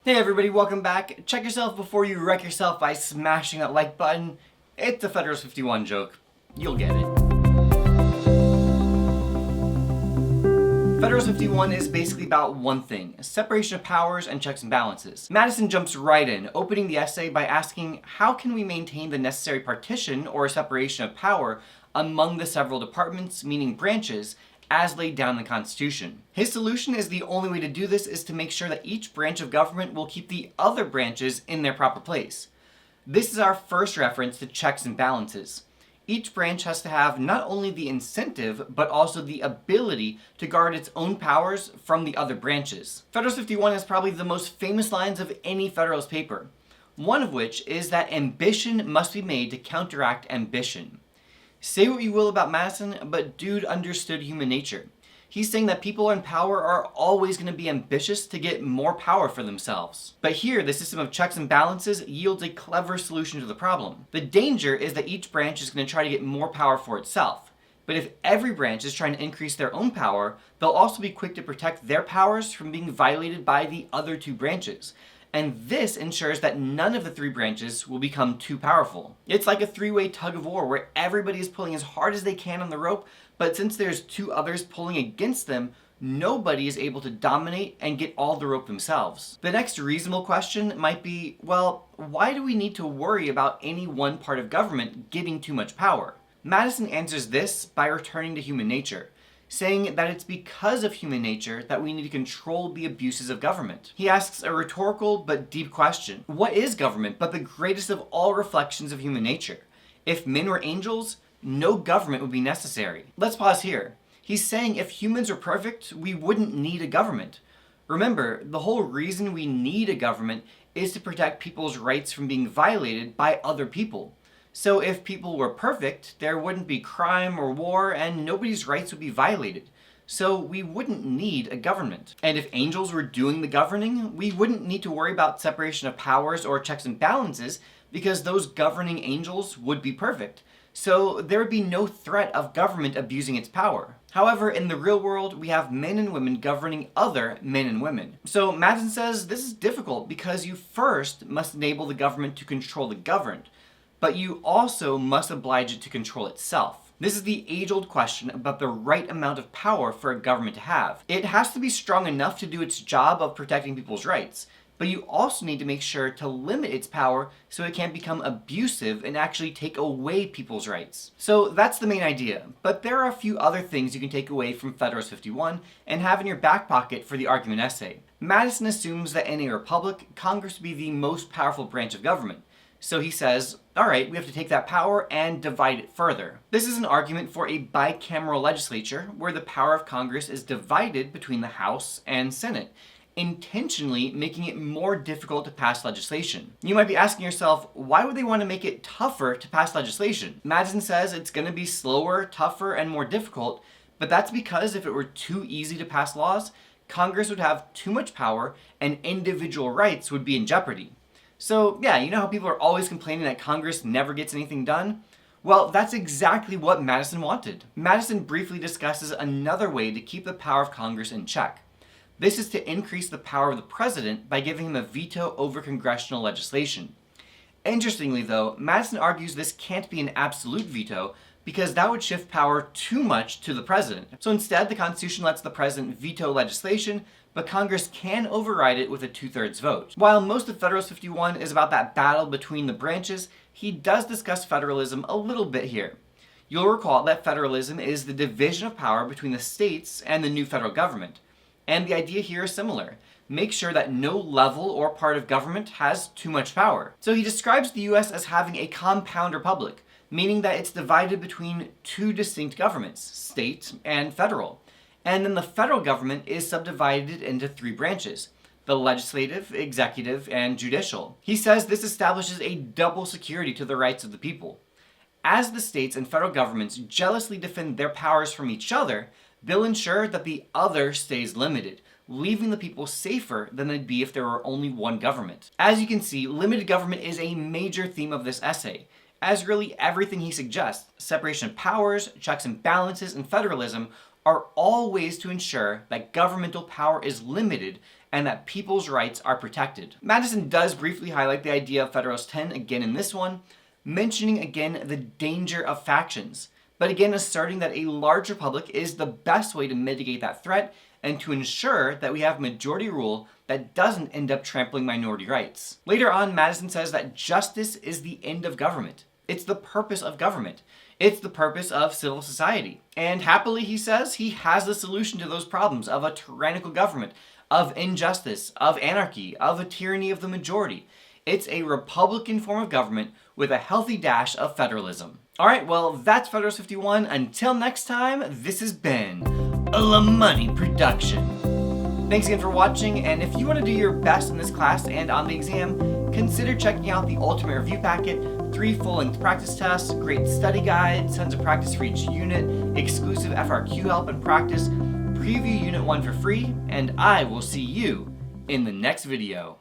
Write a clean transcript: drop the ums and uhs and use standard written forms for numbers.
Hey everybody, welcome back. Check yourself before you wreck yourself by smashing that like button. It's a Federalist 51 joke. You'll get it. Federalist 51 is basically about one thing: separation of powers and checks and balances. Madison jumps right in, opening the essay by asking, how can we maintain the necessary partition or separation of power among the several departments, meaning branches, as laid down in the Constitution? His solution is the only way to do this is to make sure that each branch of government will keep the other branches in their proper place. This is our first reference to checks and balances. Each branch has to have not only the incentive, but also the ability to guard its own powers from the other branches. Federalist 51 has probably the most famous lines of any Federalist paper, one of which is that ambition must be made to counteract ambition. Say what you will about Madison, but dude understood human nature. He's saying that people in power are always going to be ambitious to get more power for themselves. But here, the system of checks and balances yields a clever solution to the problem. The danger is that each branch is going to try to get more power for itself. But if every branch is trying to increase their own power, they'll also be quick to protect their powers from being violated by the other two branches. And this ensures that none of the three branches will become too powerful. It's like a three-way tug of war where everybody is pulling as hard as they can on the rope, but since there's two others pulling against them, nobody is able to dominate and get all the rope themselves. The next reasonable question might be, well, why do we need to worry about any one part of government getting too much power? Madison answers this by returning to human nature, saying that it's because of human nature that we need to control the abuses of government. He asks a rhetorical but deep question. What is government but the greatest of all reflections of human nature? If men were angels, no government would be necessary. Let's pause here. He's saying if humans were perfect, we wouldn't need a government. Remember, the whole reason we need a government is to protect people's rights from being violated by other people. So if people were perfect, there wouldn't be crime or war and nobody's rights would be violated. So we wouldn't need a government. And if angels were doing the governing, we wouldn't need to worry about separation of powers or checks and balances because those governing angels would be perfect. So there would be no threat of government abusing its power. However, in the real world, we have men and women governing other men and women. So Madison says this is difficult because you first must enable the government to control the governed, but you also must oblige it to control itself. This is the age-old question about the right amount of power for a government to have. It has to be strong enough to do its job of protecting people's rights, but you also need to make sure to limit its power so it can't become abusive and actually take away people's rights. So that's the main idea, but there are a few other things you can take away from Federalist 51 and have in your back pocket for the argument essay. Madison assumes that in a republic, Congress would be the most powerful branch of government. So he says, alright, we have to take that power and divide it further. This is an argument for a bicameral legislature where the power of Congress is divided between the House and Senate, intentionally making it more difficult to pass legislation. You might be asking yourself, why would they want to make it tougher to pass legislation? Madison says it's going to be slower, tougher, and more difficult, but that's because if it were too easy to pass laws, Congress would have too much power and individual rights would be in jeopardy. So yeah, you know how people are always complaining that Congress never gets anything done? Well, that's exactly what Madison wanted. Madison briefly discusses another way to keep the power of Congress in check. This is to increase the power of the president by giving him a veto over congressional legislation. Interestingly though, Madison argues this can't be an absolute veto because that would shift power too much to the president. So instead, the Constitution lets the president veto legislation, but Congress can override it with a 2/3 vote. While most of Federalist 51 is about that battle between the branches, he does discuss federalism a little bit here. You'll recall that federalism is the division of power between the states and the new federal government. And the idea here is similar. Make sure that no level or part of government has too much power. So he describes the US as having a compound republic, meaning that it's divided between two distinct governments, state and federal. And then the federal government is subdivided into three branches: the legislative, executive, and judicial. He says this establishes a double security to the rights of the people. As the states and federal governments jealously defend their powers from each other, they'll ensure that the other stays limited, leaving the people safer than they'd be if there were only one government. As you can see, limited government is a major theme of this essay, as really everything he suggests, separation of powers, checks and balances, and federalism, are all ways to ensure that governmental power is limited and that people's rights are protected. Madison does briefly highlight the idea of Federalist 10 again in this one, mentioning again the danger of factions, but again asserting that a large republic is the best way to mitigate that threat and to ensure that we have majority rule that doesn't end up trampling minority rights. Later on, Madison says that justice is the end of government. It's the purpose of government. It's the purpose of civil society. And happily, he says, he has the solution to those problems of a tyrannical government, of injustice, of anarchy, of a tyranny of the majority. It's a Republican form of government with a healthy dash of federalism. Alright, well, that's Federalist 51. Until next time, this has been a La Money production. Thanks again for watching, and if you want to do your best in this class and on the exam, consider checking out the Ultimate Review Packet, 3 full-length practice tests, great study guides, tons of practice for each unit, exclusive FRQ help and practice, preview Unit 1 for free, and I will see you in the next video.